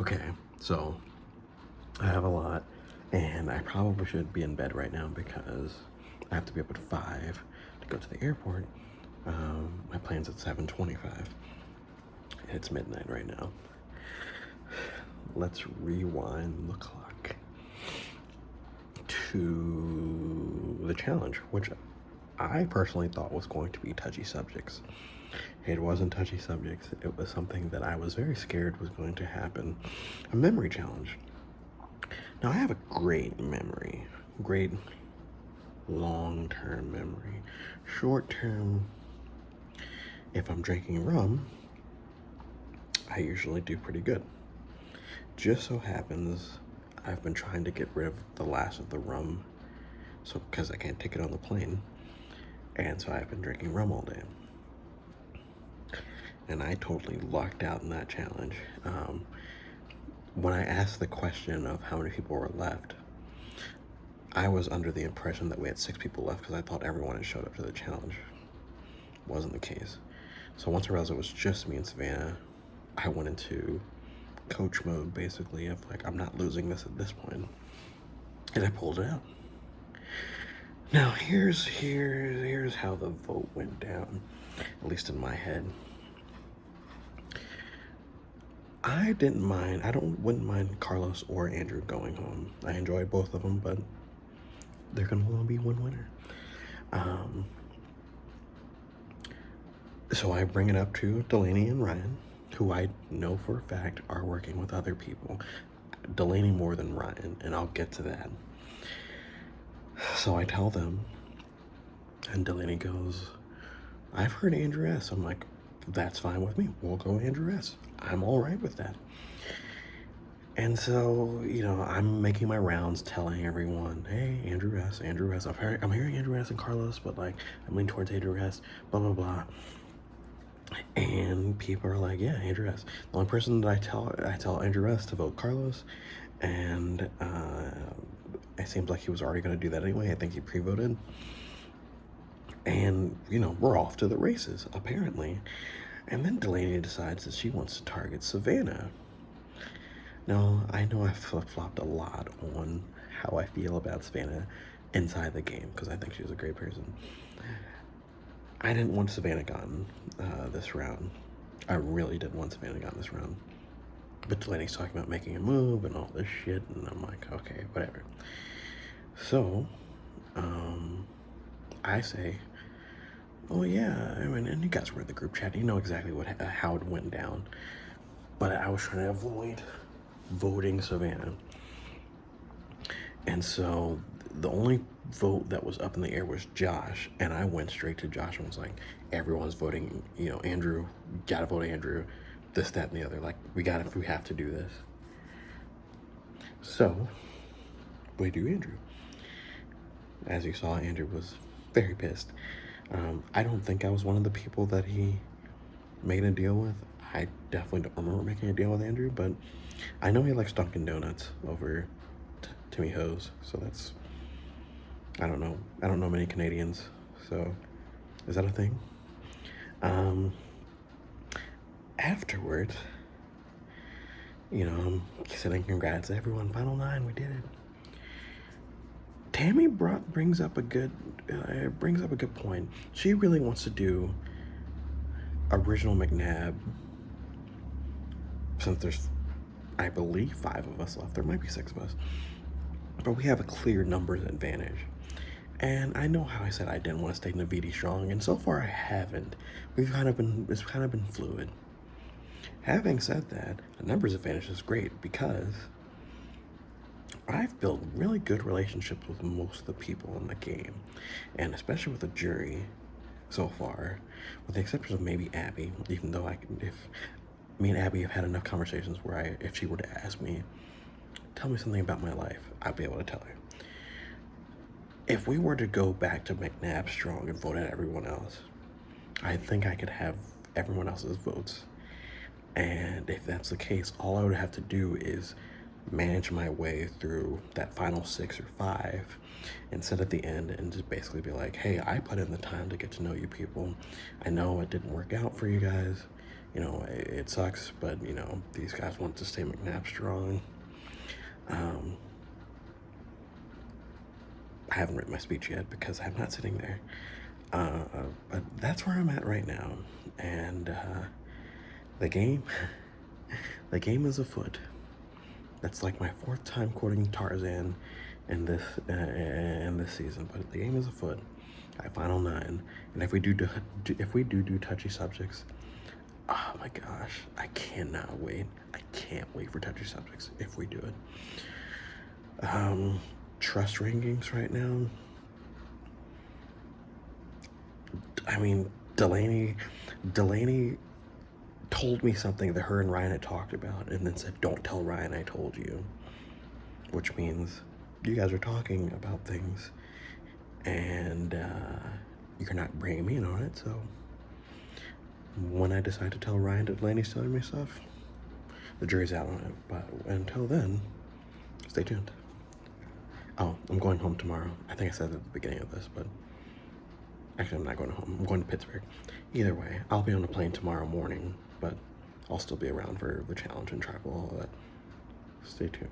Okay, so I have a lot, and I probably should be in bed right now because I have to be up at 5 to go to the airport. My plan's at 7:25. It's midnight right now. Let's rewind the clock to the challenge, which I personally thought was going to be touchy subjects. It wasn't touchy subjects. It was something that I was very scared was going to happen. A memory challenge. Now, I have a great memory, great long-term memory. Short-term, if I'm drinking rum, I usually do pretty good. Just so happens I've been trying to get rid of the last of the rum, so because I can't take it on the plane, and so I've been drinking rum all day. And I totally lucked out in that challenge. When I asked the question of how many people were left, I was under the impression that we had 6 people left because I thought everyone had showed up to the challenge. Wasn't the case. So once I realized it was just me and Savannah, I went into coach mode, basically, of like, I'm not losing this at this point. And I pulled it out. Now here's how the vote went down, at least in my head. I wouldn't mind Carlos or Andrew going home. I enjoy both of them, but there can only be one winner. So I bring it up to Delaney and Ryan, who I know for a fact are working with other people. Delaney more than Ryan, and I'll get to that. So I tell them, and Delaney goes, I've heard Andrew S. I'm like, that's fine with me. We'll go Andrew S. I'm all right with that. And so, I'm making my rounds telling everyone, hey, Andrew S. I'm hearing Andrew S. and Carlos, but like, I'm leaning towards Andrew S., blah, blah, blah. And people are like, yeah, Andrew S. The only person that I tell Andrew S. to vote Carlos, and it seems like he was already going to do that anyway. I think he pre-voted. And, we're off to the races, apparently. And then Delaney decides that she wants to target Savannah. Now, I know I flip-flopped a lot on how I feel about Savannah inside the game, because I think she's a great person. I didn't want Savannah gone this round. I really didn't want Savannah gone this round. But Delaney's talking about making a move and all this shit, and I'm like, okay, whatever. So, I say, oh yeah, and you guys were in the group chat, you know exactly how it went down. But I was trying to avoid voting Savannah. And so the only vote that was up in the air was Josh, and I went straight to Josh and was like, everyone's voting, Andrew, gotta vote Andrew, this, that, and the other. Like, we have to do this. So, we do Andrew. As you saw, Andrew was very pissed. I don't think I was one of the people that he made a deal with. I definitely don't remember making a deal with Andrew, but I know he likes Dunkin' Donuts over Timmy Hose, so that's, I don't know many Canadians, so is that a thing? Afterwards, I'm saying congrats everyone, final 9, we did it. Tammy brings up a good point. She really wants to do original McNabb, since there's, I believe, 5 of us left. There might be 6 of us, but we have a clear numbers advantage. And I know how I said I didn't want to stay Navidi strong, and so far I haven't. It's kind of been fluid. Having said that, a numbers advantage is great because I've built really good relationships with most of the people in the game, and especially with the jury so far, with the exception of maybe Abby, even though if me and Abby have had enough conversations where if she were to ask me, tell me something about my life, I'd be able to tell her. If we were to go back to McNabb strong and vote out everyone else, I think I could have everyone else's votes. And if that's the case, all I would have to do is manage my way through that final 6 or 5 and sit at the end and just basically be like, hey, I put in the time to get to know you people. I know it didn't work out for you guys. You know, it sucks, but you know, these guys want to stay McNabb strong. Um, I haven't written my speech yet because I'm not sitting there. But that's where I'm at right now, and the game, the game is afoot. That's like my fourth time quoting Tarzan in this season, but the game is afoot. At final 9, and if we do touchy subjects, oh my gosh, I cannot wait. I can't wait for touchy subjects if we do it. Trust rankings right now. I mean, Delaney told me something that her and Ryan had talked about, and then said, "Don't tell Ryan I told you," which means you guys are talking about things, and you're not bringing me in on it. So when I decide to tell Ryan that Delaney's telling me stuff, the jury's out on it. But until then, stay tuned. Oh, I'm going home tomorrow. I think I said it at the beginning of this, but actually I'm not going home. I'm going to Pittsburgh. Either way, I'll be on a plane tomorrow morning, but I'll still be around for the challenge and travel, all that. Stay tuned.